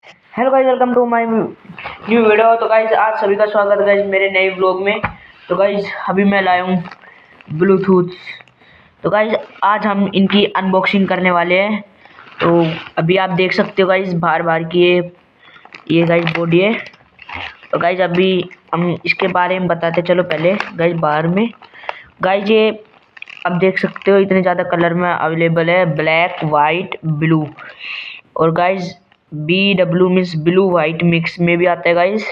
Hello guys, welcome to my new video. तो guys आज सभी का स्वागत है गाइस मेरे नए व्लॉग में। तो गाइस अभी मैं लाया हूँ ब्लूटूथ। तो गाइस आज हम इनकी अनबॉक्सिंग करने वाले हैं। तो अभी आप देख सकते हो गाइस बाहर बाहर की ये गाइस बॉडी है। तो गाइस अभी हम इसके बारे में बताते चलो पहले गाइस बाहर में। गाइस ये आप देख सकते हो इतने ज़्यादा कलर में अवेलेबल है, ब्लैक वाइट ब्लू। और guys BW means blue white mix में भी आता है गाइस।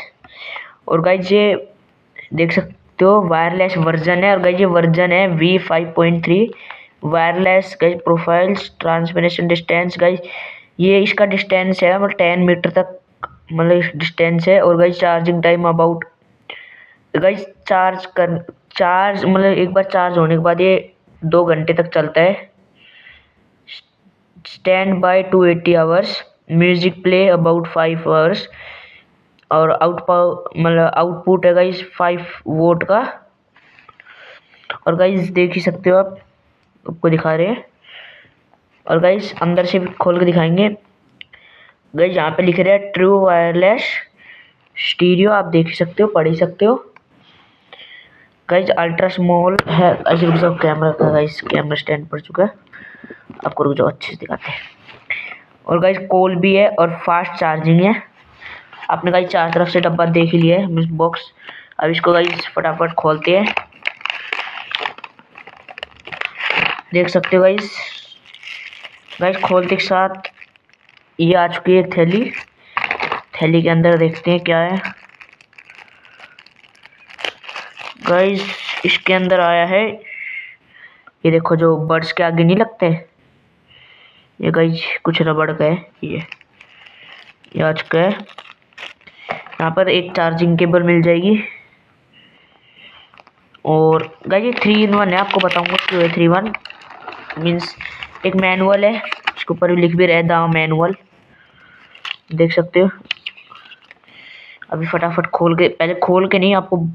और गाइस ये देख सकते हो वायरलेस वर्जन है। और गाइस ये वर्जन है V5.3 wireless. Guys profiles transmission distance guys ये इसका डिस्टेंस है मतलब 10 मीटर तक मतलब डिस्टेंस है। और guys charging time about guys charge मतलब एक बार चार्ज होने के बाद ये 2 घंटे तक चलता है। Stand by 280 hours, music play about 5 hours. और आउटपुट है गाइस 5 वोल्ट का। और गाइस देख ही सकते हो आप, आपको दिखा रहे हैं। और गाइस अंदर से भी खोल के दिखाएंगे। गाइस यहाँ पे लिख रहे हैं ट्रू वायरलेस स्टीरियो, आप देख ही सकते हो, पढ़ ही सकते हो। गाइस अल्ट्रा स्मॉल है, ऐसे रुक जाओ कैमरा का गाइस, कैमरा स्टैंड पर चुका है, आपको रुक जाओ अच्छे से दिखाते हैं। और गाइस कॉल भी है और फास्ट चार्जिंग है। आपने गाइस चार तरफ से डब्बा देख ही लिया है मिस बॉक्स। अब इसको गाइस फटाफट खोलते हैं। देख सकते हो गाइस, गाइस खोलते के साथ ये आ चुकी है थैली। थैली के अंदर देखते हैं क्या है। गाइस इसके अंदर आया है, ये देखो जो बर्ड्स के आगे नहीं लगते, ये गाइस कुछ रबड़ का है। ये आ चुका है। यहाँ पर एक चार्जिंग केबल मिल जाएगी। और गाइस ये 3-in-1 है, आपको बताऊंगा क्यों है 3-in-1 मीन्स। एक मैनुअल है, इसके ऊपर भी लिख भी रहा है द मैनुअल, देख सकते हो। अभी फटाफट खोल के, पहले खोल के नहीं, आपको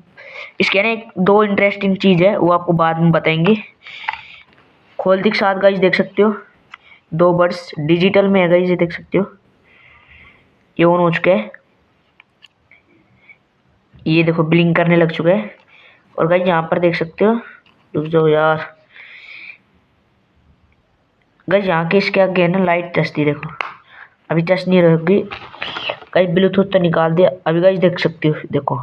इसके ना एक दो इंटरेस्टिंग चीज़ है वो आपको बाद में बताएंगे। खोलते के साथ गाइस देख सकते हो 2 बर्ड्स डिजिटल में है गाइस, ये देख सकते हो। ये ऑन हो चुका है, ये देखो ब्लिंक करने लग चुका है। और गाइस यहाँ पर देख सकते हो, रुक जाओ यार गाइस, यहाँ के इसके आगे है ना लाइट जचती, देखो अभी जच नहीं रहेगी गाइस। ब्लूटूथ तो निकाल दिया अभी गाइस, देख सकते हो, देखो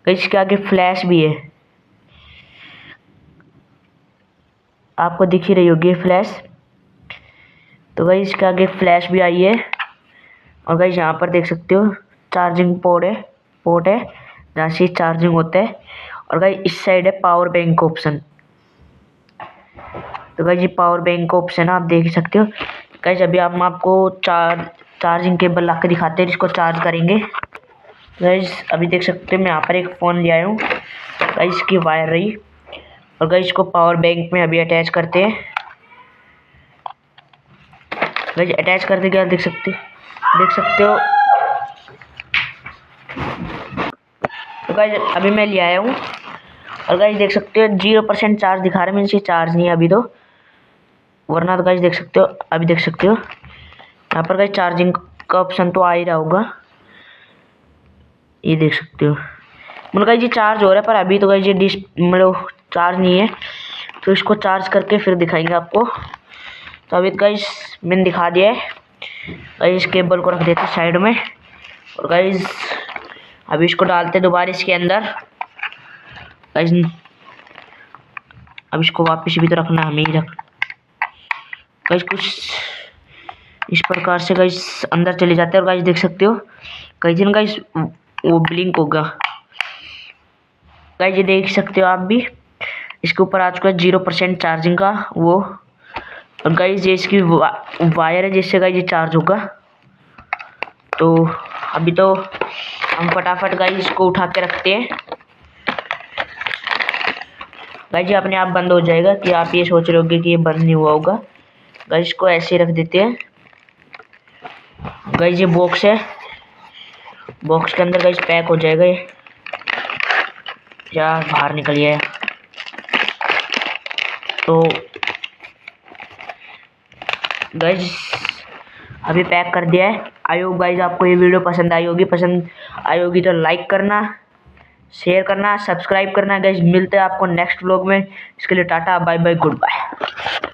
गाइस इसके आगे फ्लैश भी है, आपको दिख ही रही होगी फ्लैश। तो गाइस इसके आगे फ्लैश भी आई है। और गाइस यहाँ पर देख सकते हो चार्जिंग पोर्ट है जहाँ से चार्जिंग होता है। और गाइस इस साइड है पावर बैंक ऑप्शन। तो गाइस ये पावर बैंक ऑप्शन आप देख सकते हो। गाइस अभी हम आपको चार्जिंग केबल ला के दिखाते हैं, इसको चार्ज करेंगे। गाइस अभी देख सकते हो मैं यहाँ पर एक फ़ोन ले आया हूँ गाइस, इसकी वायर रही। और गाइस इसको पावर बैंक में अभी अटैच करते हैं। गाइस अटैच करते क्या देख सकते हो। तो गाइस अभी मैं ले आया हूँ। और गाइस देख सकते हो 0% चार्ज दिखा रहा है, मीन्स ये चार्ज नहीं है अभी तो, वरना तो गाइस देख सकते हो, अभी देख सकते हो यहाँ पर गाइस चार्जिंग का ऑप्शन तो आ ही रहा होगा, ये देख सकते हो। मतलब गाइस ये चार्ज हो रहा है पर अभी तो गाइस ये मतलब चार्ज नहीं है। तो इसको चार्ज करके फिर दिखाएंगे आपको। तो अभी गाइस मैंने दिखा दिया है। गाइस केबल को रख देते हैं साइड में। और गाइस अभी इसको डालते दोबारा इसके अंदर। गाइस अब इसको वापस भी तो रखना, हमें ही रख गाइस कुछ इस प्रकार से गाइस अंदर चले जाते हैं। और गाइस देख सकते हो कई दिन गाइस वो ब्लिंक होगा गाइस, ये देख सकते हो आप भी। इसके ऊपर आ चुका है 0% चार्जिंग का वो। और गाइस ये इसकी वायर है जिससे गाइस ये चार्ज होगा। तो अभी तो हम फटाफट गाइस इसको उठा के रखते हैं। गाइस ये अपने आप बंद हो जाएगा, कि आप ये सोच रहे होगे कि ये बंद नहीं हुआ होगा। गाइस इसको ऐसे ही रख देते हैं। गाइस ये बॉक्स है, बॉक्स के अंदर गाइस पैक हो जाएगा ये। यार बाहर निकल गया। तो गाइस अभी पैक कर दिया है। आई होप गाइज आपको ये वीडियो पसंद आई होगी। पसंद आई होगी तो लाइक करना, शेयर करना, सब्सक्राइब करना गाइज। मिलते हैं आपको नेक्स्ट व्लॉग में। इसके लिए tata, bye bye, good bye.